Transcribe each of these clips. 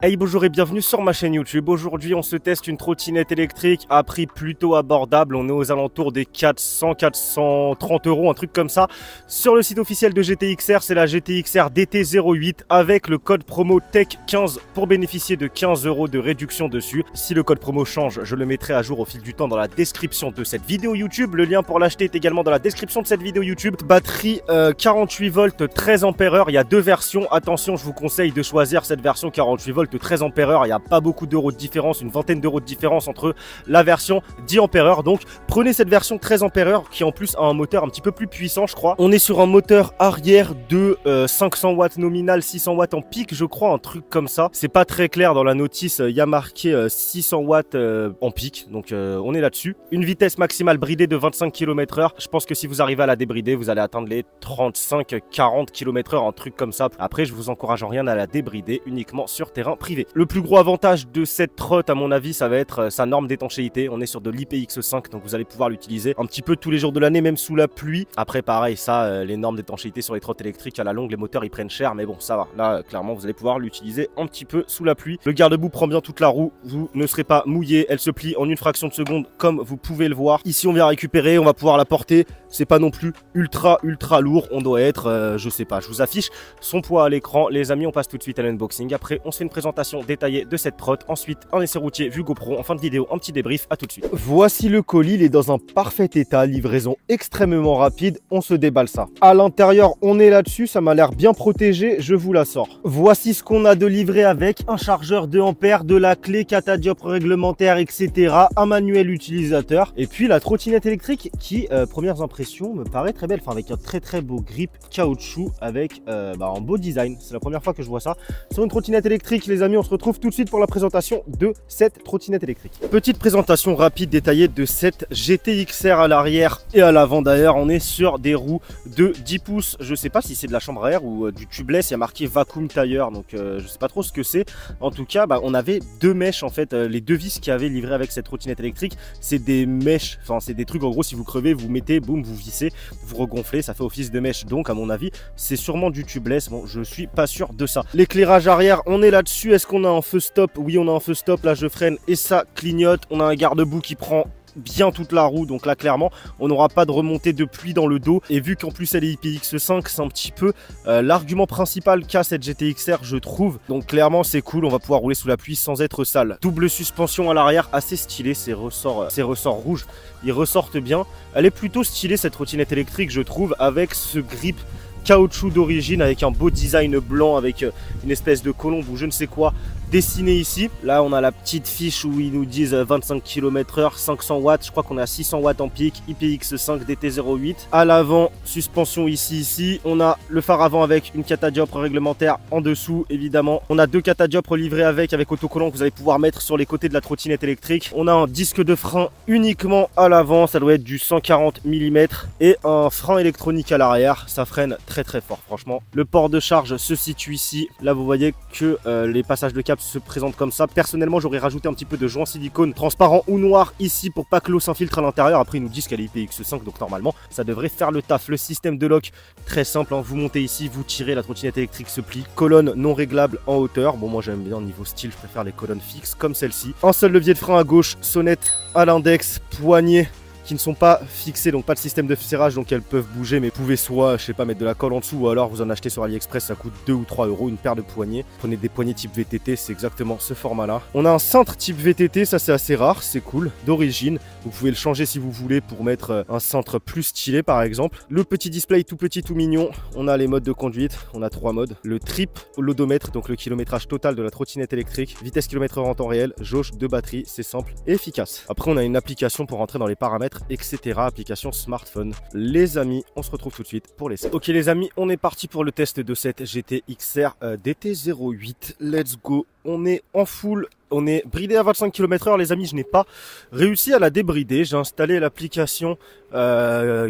Hey bonjour et bienvenue sur ma chaîne YouTube. Aujourd'hui on se teste une trottinette électrique à prix plutôt abordable. On est aux alentours des 400-430 euros, un truc comme ça. Sur le site officiel de GTXR, c'est la GTXR DT08 avec le code promo TECH15 pour bénéficier de 15 euros de réduction dessus. Si le code promo change, je le mettrai à jour au fil du temps dans la description de cette vidéo YouTube. Le lien pour l'acheter est également dans la description de cette vidéo YouTube. Batterie 48 volts 13 ampères. Il y a deux versions. Attention, je vous conseille de choisir cette version 48 volts 13 ampères. Il n'y a pas beaucoup d'euros de différence, une vingtaine d'euros de différence entre la version 10 ampères. Donc prenez cette version 13 ampères qui en plus a un moteur un petit peu plus puissant, je crois. On est sur un moteur arrière de 500 watts nominal, 600 watts en pic, je crois, un truc comme ça. C'est pas très clair dans la notice, il y a marqué 600 watts en pic, donc on est là-dessus. Une vitesse maximale bridée de 25 km/h. Je pense que si vous arrivez à la débrider, vous allez atteindre les 35-40 km/h, un truc comme ça. Après, je vous encourage en rien à la débrider, uniquement sur terrain privé. Le plus gros avantage de cette trotte, à mon avis, ça va être sa norme d'étanchéité. On est sur de l'IPX5, donc vous allez pouvoir l'utiliser un petit peu tous les jours de l'année, même sous la pluie. Après, pareil, ça, les normes d'étanchéité sur les trottes électriques, à la longue, les moteurs, ils prennent cher, mais bon, ça va. Là, clairement, vous allez pouvoir l'utiliser un petit peu sous la pluie. Le garde-boue prend bien toute la roue. Vous ne serez pas mouillé. Elle se plie en une fraction de seconde, comme vous pouvez le voir. Ici, on vient récupérer, on va pouvoir la porter. C'est pas non plus ultra lourd. On doit être, je sais pas, je vous affiche son poids à l'écran. Les amis, on passe tout de suite à l'unboxing. Après, on se fait une présentation détaillée de cette trotte. Ensuite, un essai routier vue GoPro. En fin de vidéo, un petit débrief. À tout de suite. Voici le colis. Il est dans un parfait état. Livraison extrêmement rapide. On se déballe ça. À l'intérieur, on est là-dessus. Ça m'a l'air bien protégé. Je vous la sors. Voici ce qu'on a de livré avec un chargeur 2 ampères, de la clé catadioptre réglementaire, etc. Un manuel utilisateur. Et puis la trottinette électrique qui, premières impressions, me paraît très belle. Enfin, avec un très beau grip caoutchouc avec un beau design. C'est la première fois que je vois ça sur une trottinette électrique. Les amis, on se retrouve tout de suite pour la présentation de cette trottinette électrique. Petite présentation rapide détaillée de cette GTXR à l'arrière et à l'avant. D'ailleurs, on est sur des roues de 10 pouces. Je sais pas si c'est de la chambre à air ou du tubeless. Il y a marqué vacuum tire, donc je sais pas trop ce que c'est. En tout cas, on avait deux mèches en fait. Les deux vis qui avaient livré avec cette trottinette électrique, c'est des mèches. Enfin, c'est des trucs en gros. Si vous crevez, vous mettez, boum, vous vissez, vous regonflez. Ça fait office de mèche. Donc, à mon avis, c'est sûrement du tubeless. Bon, je suis pas sûr de ça. L'éclairage arrière, on est là-dessus. Est-ce qu'on a un feu stop? Oui, on a un feu stop. Là, je freine et ça clignote. On a un garde-boue qui prend bien toute la roue, donc là clairement on n'aura pas de remontée de pluie dans le dos. Et vu qu'en plus elle est IPX5, c'est un petit peu l'argument principal qu'a cette GTXR, je trouve. Donc clairement c'est cool, on va pouvoir rouler sous la pluie sans être sale. Double suspension à l'arrière, assez stylé, ces ressorts rouges, ils ressortent bien. Elle est plutôt stylée cette trottinette électrique, je trouve, avec ce grip caoutchouc d'origine, avec un beau design blanc, avec une espèce de colombe ou je ne sais quoi dessiné ici. Là on a la petite fiche où ils nous disent 25 km/h, 500 watts, je crois qu'on a 600 watts en pic, IPX5 DT08. À l'avant, suspension ici. On a le phare avant avec une catadioptre réglementaire en dessous, évidemment. On a deux catadioptres livrés avec autocollant que vous allez pouvoir mettre sur les côtés de la trottinette électrique. On a un disque de frein uniquement à l'avant, ça doit être du 140 mm, et un frein électronique à l'arrière. Ça freine très fort, franchement. Le port de charge se situe ici. Là vous voyez que les passages de câble se présentent comme ça. Personnellement, j'aurais rajouté un petit peu de joint silicone transparent ou noir ici pour pas que l'eau s'infiltre à l'intérieur. Après, ils nous disent qu'elle est IPX5, donc normalement, ça devrait faire le taf. Le système de lock, très simple, hein. Vous montez ici, vous tirez, la trottinette électrique se plie. Colonne non réglable en hauteur. Bon, moi j'aime bien niveau style, je préfère les colonnes fixes comme celle-ci. Un seul levier de frein à gauche, sonnette à l'index, poignée qui ne sont pas fixées, donc pas de système de serrage, donc elles peuvent bouger, mais vous pouvez soit, je sais pas, mettre de la colle en dessous, ou alors vous en achetez sur AliExpress, ça coûte 2 ou 3 euros, une paire de poignées. Prenez des poignées type VTT, c'est exactement ce format là. On a un cintre type VTT, ça c'est assez rare, c'est cool, d'origine. Vous pouvez le changer si vous voulez pour mettre un cintre plus stylé par exemple. Le petit display tout petit, tout mignon. On a les modes de conduite, on a 3 modes. Le trip, l'odomètre, donc le kilométrage total de la trottinette électrique, vitesse km/h en temps réel, jauge de batterie, c'est simple et efficace. Après on a une application pour rentrer dans les paramètres, etc. Application smartphone. Les amis, on se retrouve tout de suite pour l'essai. Ok les amis, on est parti pour le test de cette GTXR DT08. Let's go. On est en full. On est bridé à 25 km/h les amis, je n'ai pas réussi à la débrider. J'ai installé l'application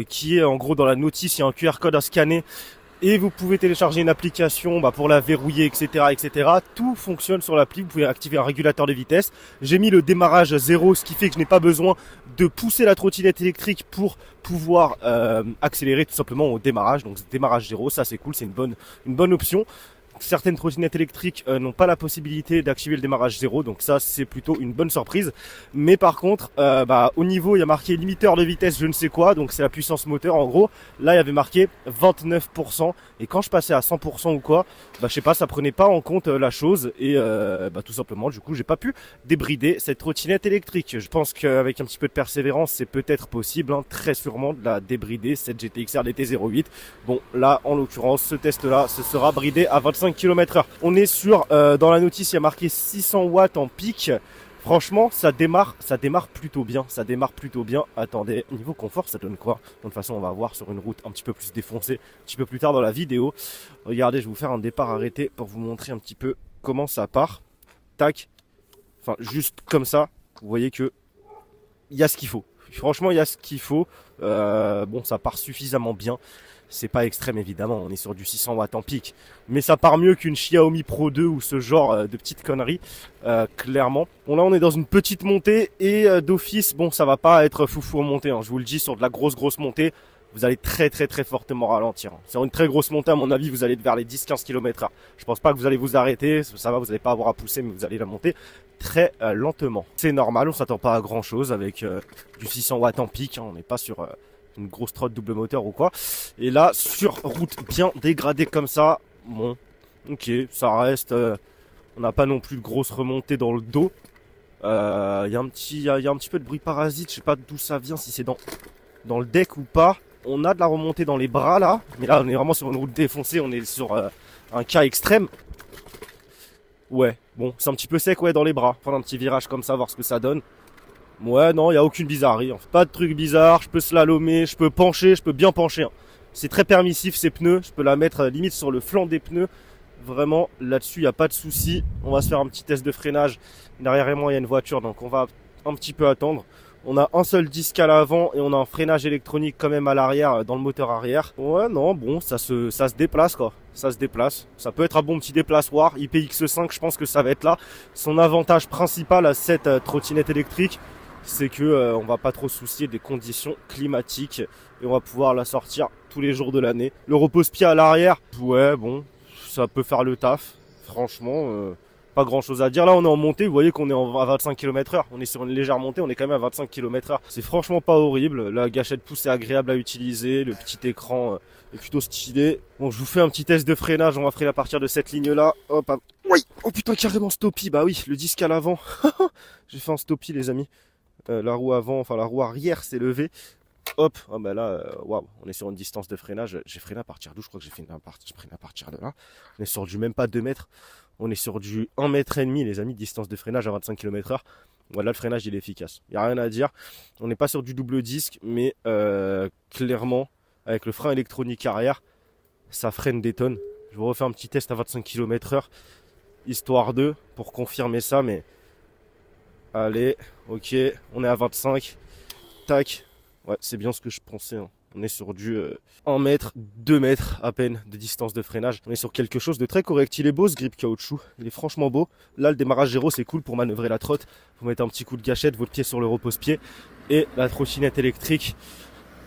qui est en gros dans la notice, il y a un QR code à scanner. Et vous pouvez télécharger une application pour la verrouiller, etc. Tout fonctionne sur l'appli. Vous pouvez activer un régulateur de vitesse. J'ai mis le démarrage 0, ce qui fait que je n'ai pas besoin de pousser la trottinette électrique pour pouvoir accélérer tout simplement au démarrage. Donc démarrage 0, ça c'est cool, c'est une bonne option. Certaines trottinettes électriques n'ont pas la possibilité d'activer le démarrage zéro, donc ça c'est plutôt une bonne surprise. Mais par contre, au niveau il y a marqué limiteur de vitesse je ne sais quoi, donc c'est la puissance moteur en gros. Là il y avait marqué 29%, et quand je passais à 100% ou quoi, je sais pas, ça prenait pas en compte la chose, et tout simplement du coup j'ai pas pu débrider cette trottinette électrique. Je pense qu'avec un petit peu de persévérance c'est peut-être possible, hein, très sûrement de la débrider, cette GTXR DT08. Bon là en l'occurrence ce test là ce sera bridé à 25 km/h. On est sur, dans la notice il y a marqué 600 watts en pic. Franchement ça démarre plutôt bien, Attendez, niveau confort ça donne quoi? De toute façon on va voir sur une route un petit peu plus défoncée un petit peu plus tard dans la vidéo. Regardez, je vais vous faire un départ arrêté pour vous montrer un petit peu comment ça part. Tac, enfin juste comme ça, vous voyez que il y a ce qu'il faut. Franchement il y a ce qu'il faut. Bon, ça part suffisamment bien. C'est pas extrême évidemment, on est sur du 600 watts en pic, mais ça part mieux qu'une Xiaomi Pro 2 ou ce genre de petites conneries, clairement. Bon là on est dans une petite montée et d'office, bon ça va pas être foufou en montée, hein. Je vous le dis, sur de la grosse montée, vous allez très fortement ralentir. Sur une très grosse montée à mon avis vous allez vers les 10-15 km/h. Je pense pas que vous allez vous arrêter, ça va, vous n'allez pas avoir à pousser, mais vous allez la monter très lentement. C'est normal, on s'attend pas à grand chose avec du 600 watts en pic, hein. On n'est pas sur... une grosse trotte double moteur ou quoi. Et là, sur route bien dégradée comme ça, bon, ok, ça reste... on n'a pas non plus de grosse remontée dans le dos. Il y a un petit peu de bruit parasite, je sais pas d'où ça vient, si c'est dans le deck ou pas. On a de la remontée dans les bras là, mais là on est vraiment sur une route défoncée, on est sur un cas extrême. Ouais, bon, c'est un petit peu sec, ouais, dans les bras. Prendre un petit virage comme ça, voir ce que ça donne. Ouais, non, il n'y a aucune bizarrerie. Pas de truc bizarre, je peux slalomer, je peux pencher, je peux bien pencher. Hein. C'est très permissif ces pneus, je peux la mettre limite sur le flanc des pneus. Vraiment, là-dessus, il n'y a pas de souci. On va se faire un petit test de freinage. Derrière moi, il y a une voiture, donc on va un petit peu attendre. On a un seul disque à l'avant et on a un freinage électronique quand même à l'arrière, dans le moteur arrière. Ouais, non, bon, ça se déplace quoi. Ça se déplace. Ça peut être un bon petit déplaçoir. IPX5, je pense que ça va être là. Son avantage principal à cette trottinette électrique, c'est que on va pas trop se soucier des conditions climatiques et on va pouvoir la sortir tous les jours de l'année. Le repose-pied à l'arrière, ouais, bon, ça peut faire le taf. Franchement, pas grand chose à dire. Là on est en montée, vous voyez qu'on est à 25 km/h. On est sur une légère montée, on est quand même à 25 km/h. C'est franchement pas horrible. La gâchette pouce est agréable à utiliser. Le petit écran est plutôt stylé. Bon, je vous fais un petit test de freinage. On va freiner à partir de cette ligne là. Hop, hop. Oui. Oh putain, carrément stoppie. Bah oui, le disque à l'avant. J'ai fait un stoppie les amis. La roue avant, enfin la roue arrière s'est levée. Hop, ah bah là, waouh, on est sur une distance de freinage. J'ai freiné à partir d'où? Je crois que j'ai freiné à partir de là. On est sur du même pas 2 mètres. On est sur du 1,5 mètre les amis, distance de freinage à 25 km/h. Voilà, le freinage il est efficace. Il n'y a rien à dire. On n'est pas sur du double disque, mais clairement, avec le frein électronique arrière, ça freine des tonnes. Je vous refais un petit test à 25 km/h, histoire de, pour confirmer ça, mais... Allez, ok, on est à 25. Tac. Ouais, c'est bien ce que je pensais. Hein. On est sur du 1 mètre, 2 mètres à peine de distance de freinage. On est sur quelque chose de très correct. Il est beau ce grip caoutchouc. Il est franchement beau. Là, le démarrage zéro, c'est cool pour manœuvrer la trotte. Vous mettez un petit coup de gâchette, votre pied sur le repose-pied. Et la trottinette électrique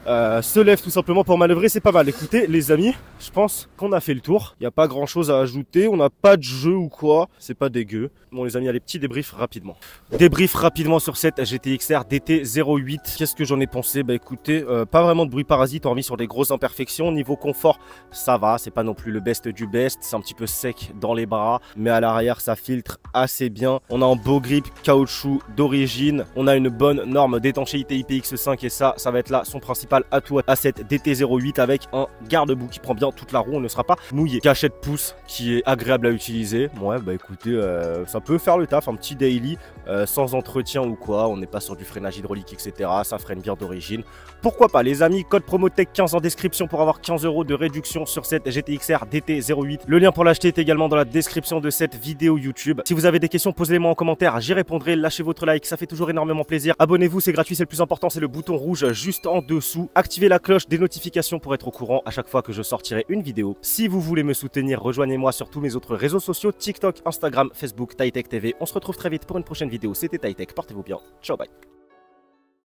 se lève tout simplement pour manœuvrer, c'est pas mal. Écoutez les amis, je pense qu'on a fait le tour. Il n'y a pas grand chose à ajouter, on n'a pas de jeu ou quoi, c'est pas dégueu. Bon les amis, allez, petit débrief rapidement. Débrief rapidement sur cette GTXR DT08. Qu'est-ce que j'en ai pensé? Bah écoutez, pas vraiment de bruit parasite, hormis sur des grosses imperfections. Niveau confort, ça va, c'est pas non plus le best du best. C'est un petit peu sec dans les bras, mais à l'arrière ça filtre assez bien. On a un beau grip caoutchouc d'origine. On a une bonne norme d'étanchéité IPX5 et ça va être là son principal atout à cette DT08 avec un garde-boue qui prend bien toute la roue, on ne sera pas mouillé. Gâchette pouce qui est agréable à utiliser. Ouais bah écoutez, ça peut faire le taf, un petit daily sans entretien ou quoi. On n'est pas sur du freinage hydraulique etc. Ça freine bien d'origine. Pourquoi pas les amis, code promo TECH15 en description pour avoir 15 € de réduction sur cette GTXR DT08. Le lien pour l'acheter est également dans la description de cette vidéo YouTube. Si vous avez des questions, posez-les-moi en commentaire, j'y répondrai. Lâchez votre like, ça fait toujours énormément plaisir. Abonnez-vous, c'est gratuit, c'est le plus important, c'est le bouton rouge juste en dessous. Activez la cloche des notifications pour être au courant à chaque fois que je sortirai une vidéo. Si vous voulez me soutenir, rejoignez-moi sur tous mes autres réseaux sociaux, TikTok, Instagram, Facebook, TaiTech TV. On se retrouve très vite pour une prochaine vidéo. C'était TaiTech, portez-vous bien. Ciao, bye.